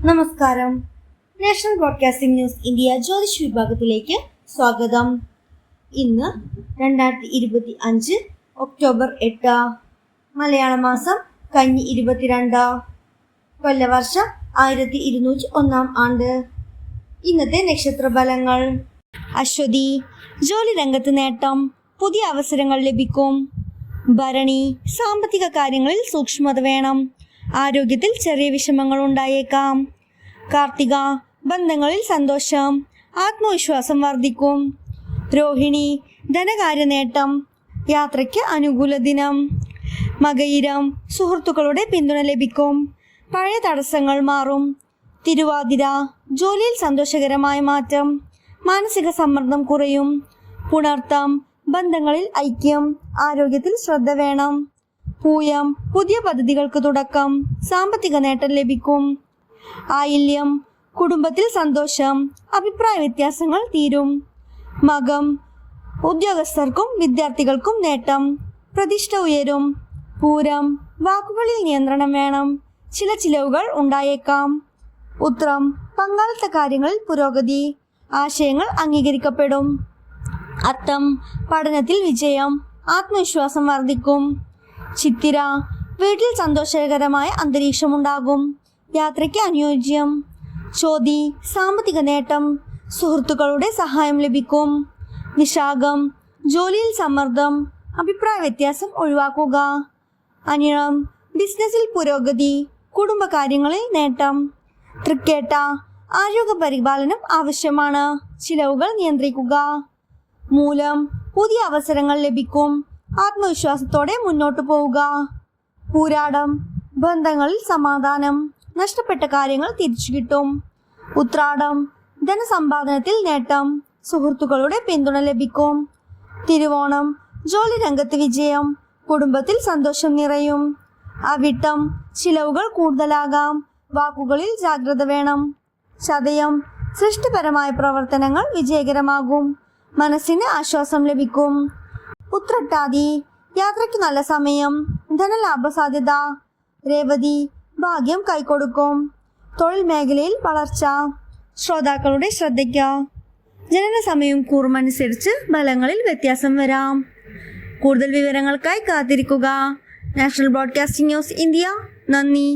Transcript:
നമസ്കാരം. National broadcasting news India Jyothish വിഭാഗത്തിലേക്ക് സ്വാഗതം. ഇന്ന് 2025 ഒക്ടോബർ 8, മലയാള മാസം കന്നി 22, കൊല്ലവർഷം 1201 ആണ്ട്. ഇന്നത്തെ നക്ഷത്രഫലങ്ങൾ. അശ്വതി, ജോലി രംഗത്ത് നേട്ടം, പുതിയ അവസരങ്ങൾ ലഭിക്കും. ഭരണി, സാമ്പത്തിക കാര്യങ്ങളിൽ സൂക്ഷ്മത വേണം, ആരോഗ്യത്തിൽ ചെറിയ വിഷമങ്ങൾ ഉണ്ടായേക്കാം. കാർത്തിക, ബന്ധങ്ങളിൽ സന്തോഷം, ആത്മവിശ്വാസം വർദ്ധിക്കും. രോഹിണി, ധനകാര്യ നേട്ടം, യാത്രയ്ക്ക് അനുകൂല ദിനം. മകയിരം, സുഹൃത്തുക്കളുടെ പിന്തുണ ലഭിക്കും, പഴയ തടസ്സങ്ങൾ മാറും. തിരുവാതിര, ജോലിയിൽ സന്തോഷകരമായ മാറ്റം, മാനസിക സമ്മർദ്ദം കുറയും. പുണർത്തം, ബന്ധങ്ങളിൽ ഐക്യം, ആരോഗ്യത്തിൽ ശ്രദ്ധ വേണം. പൂയം, പുതിയ പദ്ധതികൾക്ക് തുടക്കം, സാമ്പത്തിക നേട്ടം ലഭിക്കും. ആയില്യം, കുടുംബത്തിൽ സന്തോഷം, അഭിപ്രായ വ്യത്യാസങ്ങൾ തീരും. മകം, ഉദ്യോഗസ്ഥർക്കും വിദ്യാർത്ഥികൾക്കും നേട്ടം, പ്രതിഷ്ഠ ഉയരും. പൂരം, വാക്കുകളിൽ നിയന്ത്രണം വേണം, ചില ചിലവുകൾ ഉണ്ടായേക്കാം. ഉത്രം, പങ്കാളിത്ത കാര്യങ്ങളിൽ പുരോഗതി, ആശയങ്ങൾ അംഗീകരിക്കപ്പെടും. അത്തം, പഠനത്തിൽ വിജയം, ആത്മവിശ്വാസം വർദ്ധിക്കും. ചിത്തിര, വീട്ടിൽ സന്തോഷകരമായ അന്തരീക്ഷമുണ്ടാകും, യാത്രയ്ക്ക് അനുയോജ്യം. ചോതി, സാമ്പത്തിക നേട്ടം, സുഹൃത്തുക്കളുടെ സഹായം ലഭിക്കും. വിശാഖം, ജോലിയിൽ സമ്മർദ്ദം, അഭിപ്രായ വ്യത്യാസം ഒഴിവാക്കുക. അനിഴം, ബിസിനസ്സിൽ പുരോഗതി, കുടുംബകാര്യങ്ങളിൽ നേട്ടം. തൃക്കേട്ട, ആരോഗ്യ പരിപാലനം ആവശ്യമാണ്, ചിലവുകൾ നിയന്ത്രിക്കുക. മൂലം, പുതിയ അവസരങ്ങൾ ലഭിക്കും, ആത്മവിശ്വാസത്തോടെ മുന്നോട്ടു പോവുക. പൂരാടം, ബന്ധങ്ങളിൽ സമാധാനം, നഷ്ടപ്പെട്ട കാര്യങ്ങൾ തിരിച്ചു കിട്ടും. ഉത്രാടം, ധനസമ്പാദനത്തിൽ നേട്ടം, സുഹൃത്തുക്കളുടെ പിന്തുണ ലഭിക്കും. തിരുവോണം, ജോലി രംഗത്ത് വിജയം, കുടുംബത്തിൽ സന്തോഷം നിറയും. അവിട്ടം, ചിലവുകൾ കൂടുതലാകാം, വാക്കുകളിൽ ജാഗ്രത വേണം. ചതയം, സൃഷ്ടിപരമായ പ്രവർത്തനങ്ങൾ വിജയകരമാകും, മനസ്സിന് ആശ്വാസം ലഭിക്കും. ഉത്രട്ടാതി, യാത്രയ്ക്ക് നല്ല സമയം, ധനലാഭ സാധ്യത. രേവതി, ഭാഗ്യം കൈക്കൊടുക്കും, തൊഴിൽ മേഖലയിൽ വളർച്ച. ശ്രോതാക്കളുടെ ശ്രദ്ധയ്ക്ക്. ജനന സമയവും കൂറുമനുസരിച്ച് ഫലങ്ങളിൽ വ്യത്യാസം വരാം. കൂടുതൽ വിവരങ്ങൾക്കായി കാത്തിരിക്കുക. National broadcasting news India. നന്ദി.